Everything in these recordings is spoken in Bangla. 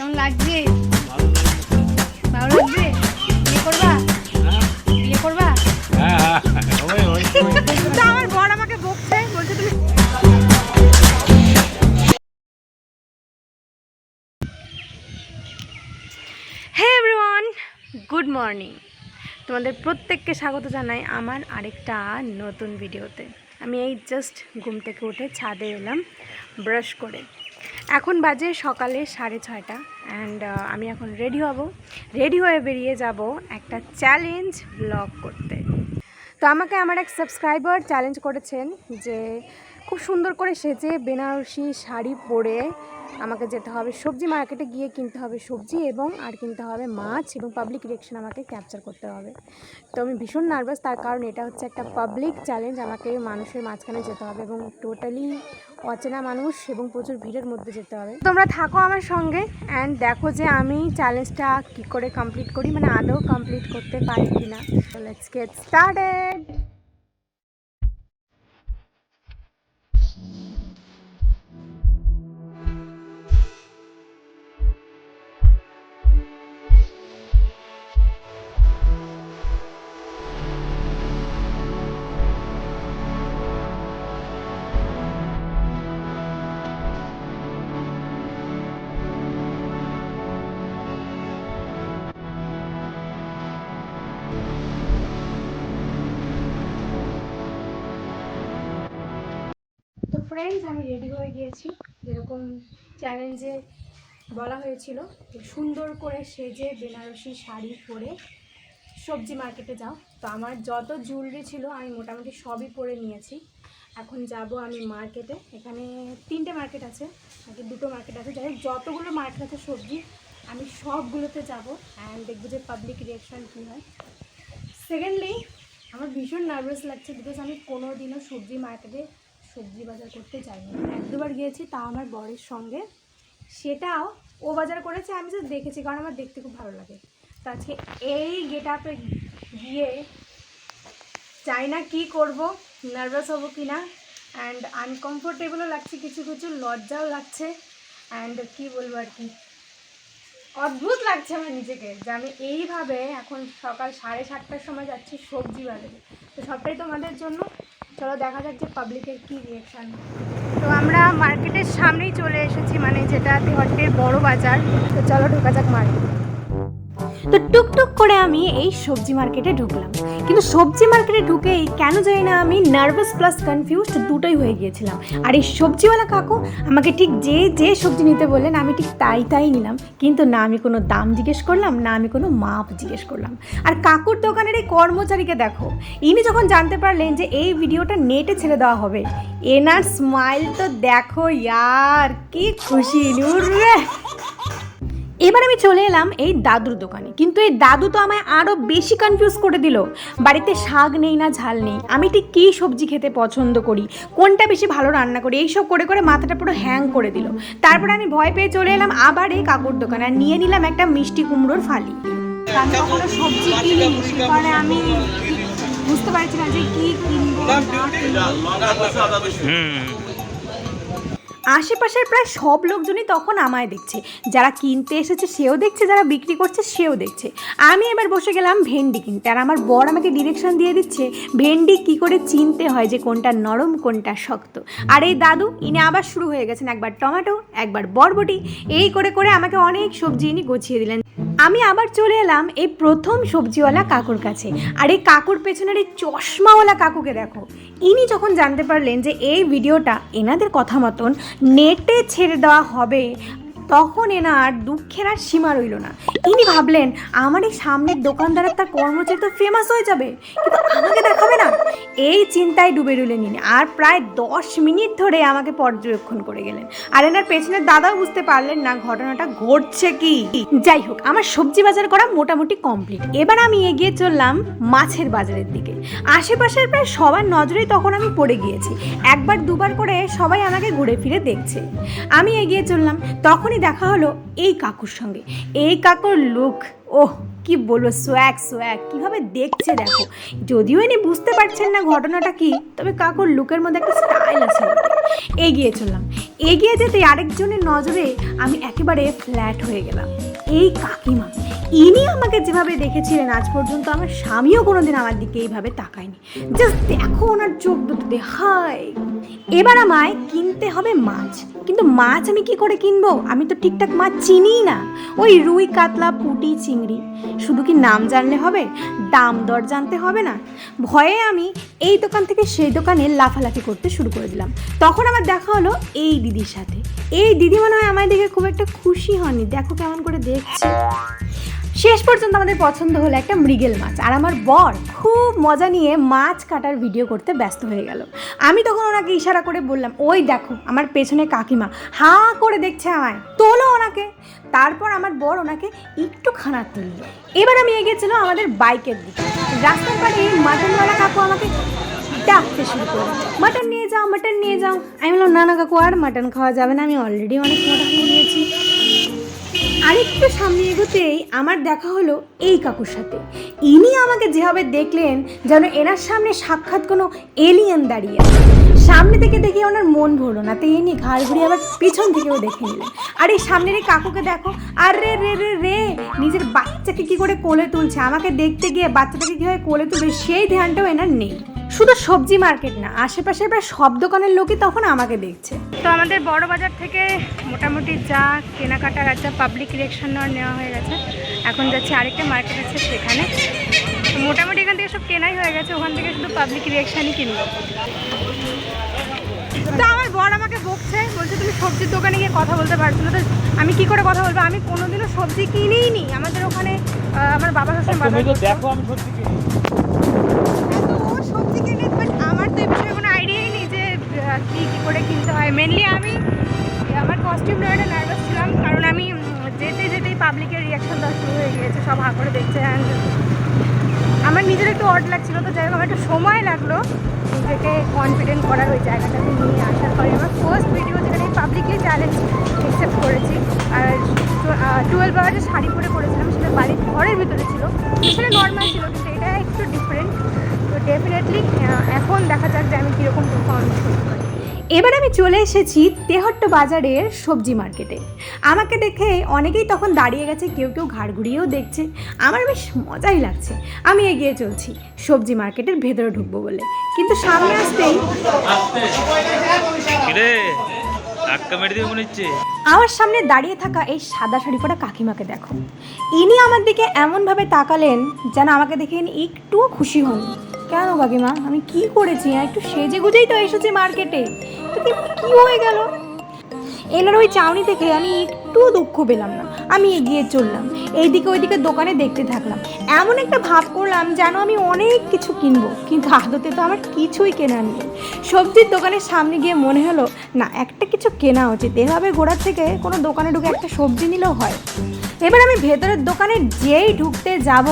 কেমন লাগছে? ভালো লাগছে? বিয়ে করবা? বিয়ে করবা? তো আমার বর আমাকে বকছে, বলছে তুমি হে এভরিওয়ান, গুড মর্নিং। তোমাদের প্রত্যেককে স্বাগত জানাই আমার আরেকটা নতুন ভিডিওতে। আমি এই জাস্ট ঘুম থেকে উঠে ছাদে এলাম ব্রাশ করে। এখন বাজে সকালে 6:30 অ্যান্ড আমি এখন রেডি হয়ে বেরিয়ে যাব একটা চ্যালেঞ্জ ব্লগ করতে। তো আমাকে আমার এক সাবস্ক্রাইবার চ্যালেঞ্জ করেছেন যে খুব সুন্দর করে সেজে বেনারসি শাড়ি পরে আমাকে যেতে হবে সবজি মার্কেটে, গিয়ে কিনতে হবে সবজি এবং আর কিনতে হবে মাছ, এবং পাবলিক রিঅ্যাকশন আমাকে ক্যাপচার করতে হবে। তো আমি ভীষণ নার্ভাস, তার কারণ এটা হচ্ছে একটা পাবলিক চ্যালেঞ্জ। আমাকে মানুষের মাঝখানে যেতে হবে এবং টোটালি অচেনা মানুষ এবং প্রচুর ভিড়ের মধ্যে যেতে হবে। তোমরা থাকো আমার সঙ্গে অ্যান্ড দেখো যে আমি চ্যালেঞ্জটা কী করে কমপ্লিট করি, মানে আদৌ কমপ্লিট করতে পারি কি না। So let's get started. তো ফ্রেন্ডস, আমি রেডি হয়ে গিয়েছি যেরকম চ্যালেঞ্জে বলা হয়েছিল, সুন্দর করে সেজে বেনারসি শাড়ি পরে সবজি মার্কেটে যাও। তো আমার যত জুয়েলারি ছিল আমি মোটামুটি সবই পরে নিয়েছি। এখন যাব আমি মার্কেটে। এখানে 3টে মার্কেট আছে, নাকি 2টো মার্কেট আছে, যাই হোক যতগুলো মার্কেট আছে সবজি আমি সবগুলোতে যাব অ্যান্ড দেখবো যে পাবলিক রিঅ্যাকশান কী হয়। সেকেন্ডলি, আমার ভীষণ নার্ভাস লাগছে বিকজ আমি কোনো দিনও সবজি মার্কেটে সবজি বাজার করতে যাইনি। 1-2বার গিয়েছি, তা আমার বরের সঙ্গে, সেটাও ও বাজার করেছে, আমি জাস্ট দেখেছি কারণ আমার দেখতে খুব ভালো লাগে। তো আজকে এই গেট আপে গিয়ে চাই না কী করবো, নার্ভাস হবো কি না, অ্যান্ড আনকমফোর্টেবলও লাগছে, কিছু কিছু লজ্জাও লাগছে, অ্যান্ড কী বলবো আর কি, অদ্ভুত লাগছে আমার নিজেকে যে আমি এইভাবে এখন সকাল 7:30টার সময় যাচ্ছি সবজি বাজারে। তো সবটাই তোমাদের জন্য। চলো দেখা যাক যে পাবলিকের কী রিঅ্যাকশান। তো আমরা মার্কেটের সামনেই চলে এসেছি, মানে যেটা তিহট্টের বড় বাজার। তো চলো ঢোকা যাক মার্কেট। তো টুকটুক করে আমি এই সবজি মার্কেটে ঢুকলাম, কিন্তু সবজি মার্কেটে ঢুকেই কেন জানি না আমি নার্ভাস প্লাস কনফিউজড দুটোই হয়ে গিয়েছিলাম। আর এই সবজিওয়ালা কাকু আমাকে ঠিক যে সবজি নিতে বললেন আমি ঠিক তাই নিলাম, কিন্তু না আমি কোনো দাম জিজ্ঞেস করলাম, না আমি কোনো মাপ জিজ্ঞেস করলাম। আর কাকুর দোকানের এই কর্মচারীকে দেখো, ইনি যখন জানতে পারলেন যে এই ভিডিওটা নেটে ছেড়ে দেওয়া হবে, এনার স্মাইল তো দেখো ইয়ার, কি খুশি নুরে। এবার আমি চলে এলাম এই দাদুর দোকানে, কিন্তু এই দাদু তো আমায় আরও বেশি কনফিউজ করে দিল। বাড়িতে শাক নেই না ঝাল নেই, আমি ঠিক কী সবজি খেতে পছন্দ করি, কোনটা বেশি ভালো রান্না করি, এইসব করে করে মাথাটা পুরো হ্যাং করে দিল। তারপরে আমি ভয় পেয়ে চলে এলাম আবার এই কাকুর দোকানে আর নিয়ে নিলাম একটা মিষ্টি কুমড়োর ফালি। আমি কখনো সবজি কিনি, সে কারণে আমি বুঝতে পারছি না যে কী কিনবো না কিনবো। আশেপাশের প্রায় সব লোকজনই তখন আমায় দেখছে, যারা কিনতে এসেছে সেও দেখছে, যারা বিক্রি করছে সেও দেখছে। আমি এবার বসে গেলাম ভেন্ডি কিনতে, আর আমার বর আমাকে ডিরেকশন দিয়ে দিচ্ছে ভেন্ডি কি করে চিনতে হয় যে কোনটা নরম কোনটা শক্ত। আর এই দাদু ইনি আবার শুরু হয়ে গেছেন, একবার টমেটো একবার বরবটি, এই করে করে আমাকে অনেক সবজি ইনি গুছিয়ে দিলেন। আমি আবার চলে এলাম এই প্রথম সবজিওয়ালা কাকুর কাছে, আর এই কাকুর পেছনের এই চশমাওয়ালা কাকুকে দেখো, ইনি যখন জানতে পারলেন যে এই ভিডিওটা এনাদের কথা মতন নেটে ছেড়ে দেওয়া হবে, তখন এনার দুঃখের আর সীমা রইল না। ইনি ভাবলেন আমার এই সামনের দোকানদারের তার কর্মচারী তো ফেমাস হয়ে যাবে, কিন্তু আমাকে দেখাবে না, এই চিন্তায় ডুবে রইলেন ইনি। আর প্রায় 10 মিনিট ধরে আমাকে পর্যবেক্ষণ করে গেলেন, আর এনার পেছনের দাদাও বুঝতে পারলেন না ঘটনাটা ঘটছে কি। যাই হোক, আমার সবজি বাজার করা মোটামুটি কমপ্লিট। এবার আমি এগিয়ে চললাম মাছের বাজারের দিকে। আশেপাশের প্রায় সবার নজরেই তখন আমি পড়ে গিয়েছি, 1-2বার করে সবাই আমাকে ঘুরে ফিরে দেখছে। আমি এগিয়ে চললাম, তখনই দেখা হলো এই কাকুর সঙ্গে। এই কাকুর লুক, ওহ কি বলবো, সোয়াগ কীভাবে দেখছে দেখো। যদিও ইনি বুঝতে পারছেন না ঘটনাটা কি, তবে কাকুর লুকের মধ্যে একটা স্টাইল আছে। এগিয়ে চললাম। এগিয়ে যেতে আরেকজনের নজরে আমি একেবারে ফ্ল্যাট হয়ে গেলাম। এই কাকিমা, ইনি আমাকে যেভাবে দেখেছিলেন আজ পর্যন্ত আমার স্বামীও কোনোদিন আমার দিকে এইভাবে তাকায়নি। জাস্ট দেখো ওনার চোখ দুটোতে, হাই। এবার আমায় কিনতে হবে মাছ, কিন্তু মাছ আমি কি করে কিনবো? আমি তো ঠিকঠাক মাছ চিনিই না। ওই রুই, কাতলা, পুঁটি, চিংড়ি, শুধু কি নাম জানলে হবে? দাম দর জানতে হবে না? ভয়ে আমি এই দোকান থেকে সেই দোকানে লাফালাফি করতে শুরু করে দিলাম। তখন আমার দেখা হলো এই দিদির সাথে। এই দিদি মনে হয় আমার দেখে খুব একটা খুশি হয়নি, দেখো কেমন করে দেখছে। শেষ পর্যন্ত আমাদের পছন্দ হলো একটা মৃগেল মাছ, আর আমার বর খুব মজা নিয়ে মাছ কাটার ভিডিও করতে ব্যস্ত হয়ে গেল। আমি তখন ওনাকে ইশারা করে বললাম, ওই দেখো আমার পেছনে কাকিমা হাঁ করে দেখছে আমায়, তোলো ওনাকে। তারপর আমার বর ওনাকে একটু খানার তুলল। এবার আমি এগিয়েছিলাম আমাদের বাইকের দিকে। রাস্তার পাড়ে মাটনওয়ালা কাকু আমাকে ডাকতে শুরু করলো, মাটন নিয়ে যাও, মাটন নিয়ে যাও। আমি বললাম, না না কাকু, আর মাটন খাওয়া যাবে না, আমি অলরেডি অনেক মোটা হয়ে গিয়েছি। আরেকটু সামনে এগোতেই আমার দেখা হলো এই কাকুর সাথে। ইনি আমাকে যেভাবে দেখলেন যেন এনার সামনে সাক্ষাৎ কোনো এলিয়েন দাঁড়িয়ে আছে। সামনে থেকে দেখে ওনার মন ভরলো না, তো ইনি ঘাড় ঘুরিয়ে আবার পিছন থেকেও দেখে নিলেন। আর এই সামনের এই কাকুকে দেখো, আর রে রে রে রে নিজের বাচ্চাকে কি করে কোলে তুলছে, আমাকে দেখতে গিয়ে বাচ্চাটাকে কীভাবে কোলে তুলবে সেই ধ্যানটাও এনার নেই। শুধু সবজি মার্কেট না, আশেপাশে প্রায় সব দোকানের লোকই তখন আমাকে দেখছে। তো আমাদের বড় বাজার থেকে মোটামুটি যা কেনাকাটার আছে পাবলিক রিঅ্যাকশন নেওয়া হয়ে গেছে। এখন যাচ্ছে আরেকটা মার্কেট আছে সেখানে। তো মোটামুটি এখান থেকে সব কেনাই হয়ে গেছে, ওখান থেকে শুধু পাবলিক রিঅ্যাকশানই কিনবো। তো আমার বর আমাকে বকছে, বলছে তুমি সবজির দোকানে গিয়ে কথা বলতে পারছো না। তো আমি কি করে কথা বলবো? আমি কোনোদিনও সবজি কিনেই নি। আমাদের ওখানে আমার বাবা শাশুড়ি বাজার দেখো আমি সবজি কিনি, সবজি কিনে, বাট আমার তো এই বিষয়ে কোনো আইডিয়াই নেই যে কী করে কিনতে হয়। মেনলি আমি আমার কস্টিউম নিয়ে একটা নার্ভাস ছিলাম, কারণ আমি যেতেই পাবলিকের রিয়াকশন দেওয়া শুরু হয়ে গিয়েছে, সব হাঁ করে দেখছে। আমার নিজের একটু অড লাগছিলো। তো যাই হোক আমার একটু সময় লাগলো নিজেকে কনফিডেন্ট করার ওই জায়গাটাকে নিয়ে আসার পরে। আমার ফার্স্ট ভিডিও যেখানে পাবলিকলি চ্যালেঞ্জ অ্যাকসেপ্ট করেছি, আর 12 আওয়ারে শাড়ি পরে করেছিলাম, সেটা বাড়ির ঘরের ভিতরে ছিল, সেটা নর্মাল ছিল, কিন্তু এটা একটু ডিফারেন্ট। তো ডেফিনেটলি এখন দেখা যাক যে আমি কীরকম পারফরমেন্স করতে পারি। এবার আমি চলে এসেছি তেহট্ট বাজারের সবজি মার্কেটে। আমাকে দেখে অনেকেই তখন দাঁড়িয়ে গেছে, কেউ কেউ ঘাড় ঘুরিয়েও দেখছে। আমার বেশ মজাই লাগছে। আমি এগিয়ে চলছি সবজি মার্কেটের ভেতরে ঢুকবো বলে, কিন্তু সামনে আসতেই আমার সামনে দাঁড়িয়ে থাকা এই সাদা শাড়ি পরা কাকিমাকে দেখো। ইনি আমার দিকে এমনভাবে তাকালেন যেন আমাকে দেখে ইনি একটুও খুশি হন। কেন কাকিমা, আমি কি করেছি? একটু সেজে গুজেই তো এসেছি মার্কেটে, তো কি হয়ে গেল? এনার ওই চাউনি থেকে আমি একটুও দুঃখ পেলাম না। আমি এগিয়ে চললাম, এইদিকে ওইদিকে দোকানে দেখতে থাকলাম। এমন একটা ভাব করলাম যেন আমি অনেক কিছু কিনবো, কিন্তু আদতে তো আমার কিছুই কেনার নেই। সবজির দোকানের সামনে গিয়ে মনে হলো না, একটা কিছু কেনা উচিত। এভাবে গোড়ার থেকে কোনো দোকানে ঢুকে একটা সবজি নিলেও হয়। এবার আমি ভেতরের দোকানে যেই ঢুকতে যাব,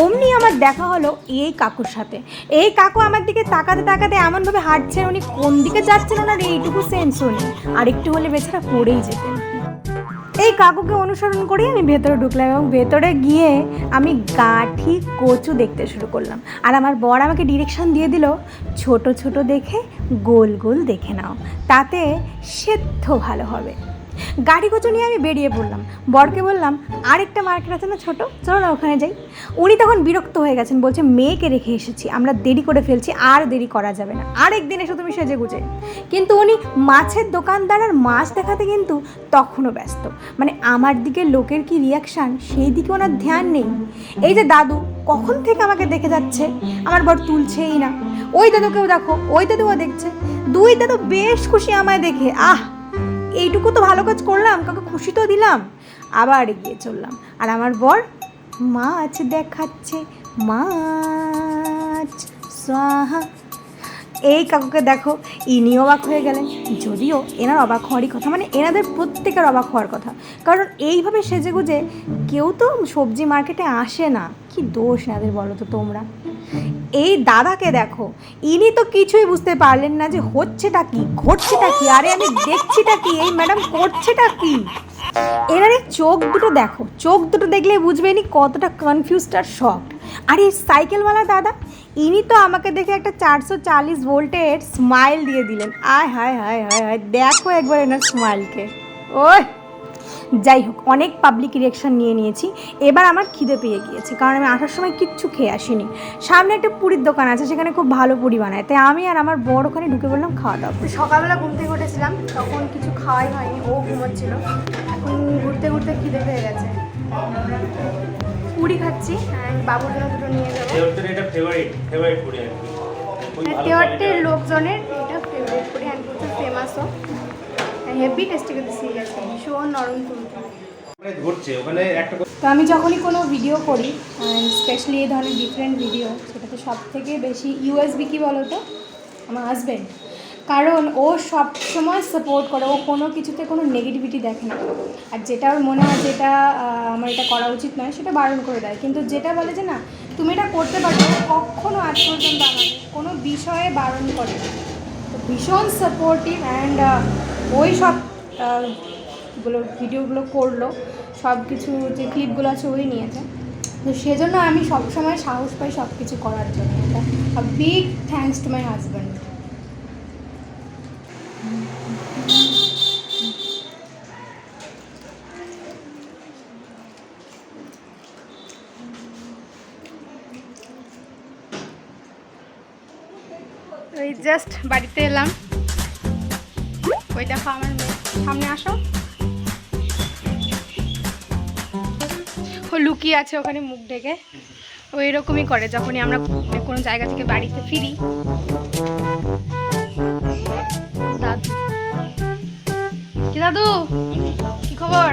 অমনি আমার দেখা হলো এই কাকুর সাথে। এই কাকু আমার দিকে তাকাতে তাকাতে এমনভাবে হাঁটছেন, উনি কোন দিকে যাচ্ছেন ওনার এইটুকু সেন্স নেই। আর একটু হলে বেচারা পড়েই যেতেন। এই কাকুকে অনুসরণ করেই আমি ভেতরে ঢুকলাম, এবং ভেতরে গিয়ে আমি গাঁঠি কচু দেখতে শুরু করলাম। আর আমার বর আমাকে ডিরেকশন দিয়ে দিল, ছোট ছোট দেখে গোল গোল দেখে নাও, তাতে সেদ্ধ ভালো হবে। গাড়ি কচু নিয়ে আমি বেরিয়ে পড়লাম। বরকে বললাম, আরেকটা মার্কেট আছে না ছোট, চলো না ওখানে যাই। উনি তখন বিরক্ত হয়ে গেছেন, বলছে মেয়েকে রেখে এসেছি, আমরা দেরি করে ফেলছি, আর দেরি করা যাবে না, আরেকদিন এসো তুমি সেজে গুজে। কিন্তু উনি মাছের দোকানদার আর মাছ দেখাতে কিন্তু তখনও ব্যস্ত। মানে আমার দিকে লোকের কি রিয়াকশান সেই দিকে ওনার ধ্যান নেই। এই যে দাদু কখন থেকে আমাকে দেখে যাচ্ছে, আমার বর তুলছেই না। ওই দাদুকেও দেখো, ওই দাদুও দেখছে। দুই দাদু বেশ খুশি আমায় দেখে, এইটুকু তো ভালো কাজ করলাম, কাউকে খুশি তো দিলাম। আবার এগিয়ে চললাম, আর আমার বর মাছ দেখাচ্ছে, মাছ স্বাহা। এই কাকুকে দেখো, ইনি অবাক হয়ে গেলেন। যদিও এনার অবাক হওয়ারই কথা, মানে এনাদের প্রত্যেকের অবাক হওয়ার কথা, কারণ এইভাবে সেজেগুজে কেউ তো সবজি মার্কেটে আসে না। কি দোষ এনাদের বলো তো তোমরা? এই দাদাকে দেখো, ইনি তো কিছুই বুঝতে পারলেন না যে হচ্ছেটা কি, ঘটছেটা কি, আরে আমি দেখছিটা কি, এই ম্যাডাম করছেটা কি। এনার এই চোখ দুটো দেখো, চোখ দুটো দেখলে বুঝবে ইনি কতটা কনফিউজড আর শকড। আর এই সাইকেলওয়ালা দাদা, ইনি তো আমাকে দেখে একটা 440 ভোল্টের স্মাইল দিয়ে দিলেন। আয় হায় হায় হায় হায়, দেখো একবার এনার স্মাইলকে। ওই যাই হোক, অনেক পাবলিক রিয়াকশান নিয়েছি। এবার আমার খিদে পেয়ে গিয়েছে, কারণ আমি আসার সময় কিচ্ছু খেয়ে আসিনি। সামনে একটা পুরীর দোকান আছে, সেখানে খুব ভালো পুরি বানায়, তাই আমি আর আমার বড় ওখানে ঢুকে বললাম খাওয়া দাওয়া। সকালবেলা ঘুম থেকে উঠেছিলাম, তখন কিছু খাওয়াই হয়নি, ও ঘুমোচ্ছিল। এখন ঘুরতে ঘুরতে খিদে পেয়ে গেছে, পুরি খাচ্ছি। বাবুর জন্য দুটো নিয়ে যাবো। তেওয়াটের লোকজনের এটা ফেভারিট পুরি, অ্যান্ড প্রচুর ফেমাসও, হেভি টেস্টি কিন্তু সিরিয়াসলি ভীষণ নরম তুলতুলে। তো আমি যখনই কোনো ভিডিও করি, স্পেশালি এই ধরনের ডিফারেন্ট ভিডিও, সেটাতে সব থেকে বেশি ইউএসবি কী বলো তো, আমার হাজব্যান্ড। কারণ ও সব সময় সাপোর্ট করে, ও কোনো কিছুতে কোনো নেগেটিভিটি দেখে না। আর যেটা ওর মনে হয় যেটা আমার এটা করা উচিত নয়, সেটা বারণ করে দেয়। কিন্তু যেটা বলে যে না তুমি এটা করতে পারো, কখনও আজ পর্যন্ত আমাকে কোনো বিষয়ে বারণ করে। তো ভীষণ সাপোর্টিভ, অ্যান্ড ওই সব ভিডিওগুলো করলো, সব কিছু যে ক্লিপগুলো আছে ওই নিয়েছে। তো সেজন্য আমি সবসময় সাহস পাই সব কিছু করার জন্য। এটা big thanks to my husband. ওই জাস্ট বাড়িতে এলাম, ওই দেখো আমার মেয়ে, সামনে আসো। ও লুকিয়ে আছে ওখানে মুখ ঢেকে। ও এরকমই করে যখনই আমরা কোনো জায়গা থেকে বাড়িতে ফিরি। দাদু, কি দাদু, কি খবর?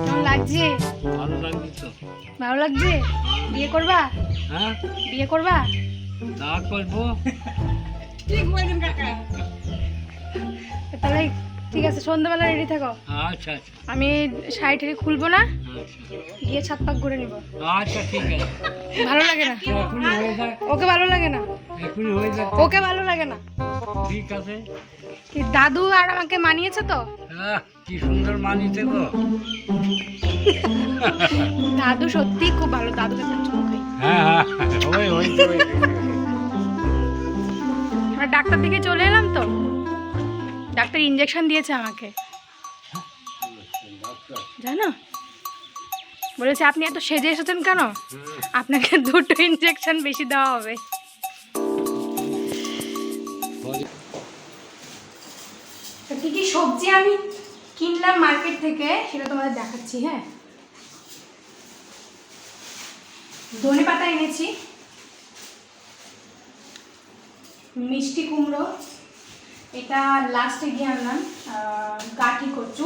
কেমন লাগছে? ভালো লাগছে। বিয়ে করবা? হ্যাঁ, বিয়ে করবা? তা করবো। তাহলে ঠিক আছে, সন্ধ্যাবেলা রেডি থাকো। আচ্ছা আচ্ছা, আমি শাড়ি ঠাড়ি খুলবো না, গিয়ে ছাদ পাক ঘুরে নিবো। আচ্ছা ঠিক আছে। ভালো লাগে না? ওকে ভালো লাগে না? ওকে ভালো লাগে না? ঠিক আছে। দাদু আর আমাকে মানিয়েছে তো? কি সুন্দর মানিয়েছে গো। দাদু সত্যি খুব ভালো, দাদু কাছে চুমু খাই। হ্যাঁ, আমরা ডাক্তার দিকে চলে এলাম, তো ডাক্তার ইঞ্জেকশন দিয়েছে আমাকে, জানো? বলেছে আপনি এত সেজে এসেছেন কেন, আপনাকে 2টো ইঞ্জেকশন বেশি দেওয়া হবে। কি কি সবজি আমি কিনলাম মার্কেট থেকে সেটা তোমাদের দেখাচ্ছি। হ্যাঁ, ধনে পাতা এনেছি, মিষ্টি কুমড়ো, এটা লাস্টে গিয়ে আনলাম, গাঠি কচু,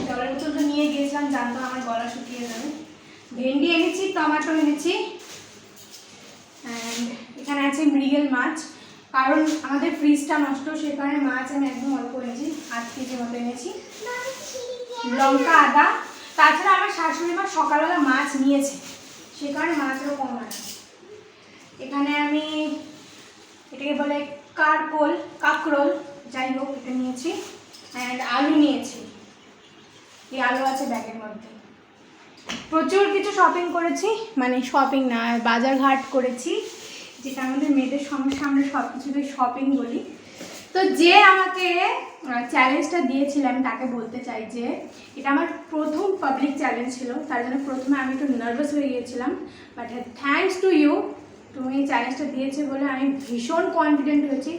জলের বোতল তো নিয়ে গিয়েছিলাম, জানতাম আমার গলা শুকিয়ে যাবে। ভেন্ডি এনেছি, টমেটো এনেছি, অ্যান্ড এখানে আছে মৃগেল মাছ, কারণ আমাদের ফ্রিজটা নষ্ট, সে কারণে মাছ আমি একদম অল্প এনেছি, 8 কেজি মতো এনেছি। লঙ্কা, আদা, তাছাড়া আমার শাশুড়ি মা সকালবেলা মাছ নিয়েছে, সে কারণে মাছেরও কম আছে। এখানে আমি এটাকে বলে কাকরোল, যাই হোক, এটা নিয়েছি, অ্যান্ড আলু নিয়েছি, এই আলু আছে ব্যাগের মধ্যে। প্রচুর কিছু শপিং করেছি, মানে শপিং না, বাজার ঘাট করেছি, যেটা আমাদের মেয়েদের সমস্যা, আমরা সব কিছুতেই শপিং বলি। তো যে আমাকে চ্যালেঞ্জটা দিয়েছিলাম তাকে বলতে চাই যে এটা আমার প্রথম পাবলিক চ্যালেঞ্জ ছিল, তার জন্য প্রথমে আমি একটু নার্ভাস হয়ে গিয়েছিলাম, বাট থ্যাঙ্কস টু ইউ, তুমি এই চ্যালেঞ্জটা দিয়েছে বলে আমি ভীষণ কনফিডেন্ট হয়েছি।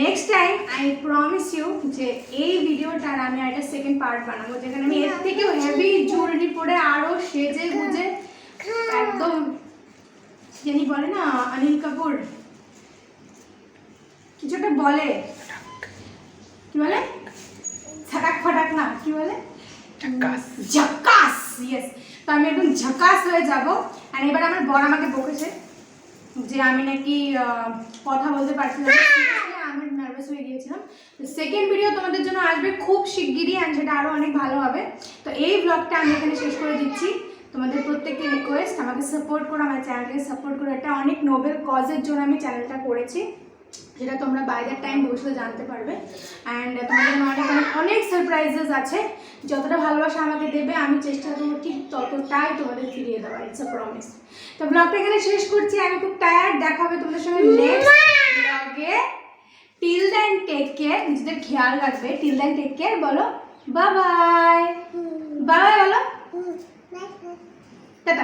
Next time I promise you যে এই ভিডিওটার আমি একটা সেকেন্ড পার্ট বানাবো, যেখানে আমি এর থেকেও হেভি জুয়েলারি পরে আরও সেজে গুজে একদম, যিনি বলে না অনিল কাপুর কিছু একটা বলে, কি বলে, ছটাক ফটাক না, কি বলে, ঝাক্কাস, ইয়েস। তো আমি একদম ঝাক্কাস হয়ে যাবো। আর এবার আমার বর আমাকে বকেছে যে আমি নাকি কথা বলতে পারছিলাম, আমি নার্ভাস হয়ে গিয়েছিলাম। তো সেকেন্ড ভিডিও তোমাদের জন্য আসবে খুব শিগগিরই, অ্যান্ড সেটা আরও অনেক ভালো হবে। তো এই ব্লগটা আমি এখানে শেষ করে দিচ্ছি। তোমাদের প্রত্যেককে রিকোয়েস্ট, আমাকে সাপোর্ট করো, আমার চ্যানেলটাকে সাপোর্ট করো, এটা অনেক নোবেল কজের জন্য আমি চ্যানেলটা করেছি। যেটা তোমরা বাই দ্য টাইম ভবিষ্যতে জানতে পারবে। অ্যান্ড তোমাদের জন্য অনেক অনেক অনেক সারপ্রাইজেস আছে। যতটা ভালোবাসা আমাকে দেবে আমি চেষ্টা করবো ঠিক ততটাই তোমাদের ফিরিয়ে দেওয়ার, ইটস আ প্রমিস। তো ব্লগটা এখানে শেষ করছি, আমি খুব টায়ার্ড। দেখা হবে তোমাদের সঙ্গে নেক্সট ব্লগে। টিল দেন টেক কেয়ার, নিজেদের খেয়াল রাখবে। টিল দেন টেক কেয়ার বলো, বাই বাই। বাই বাই বলো, টাটা।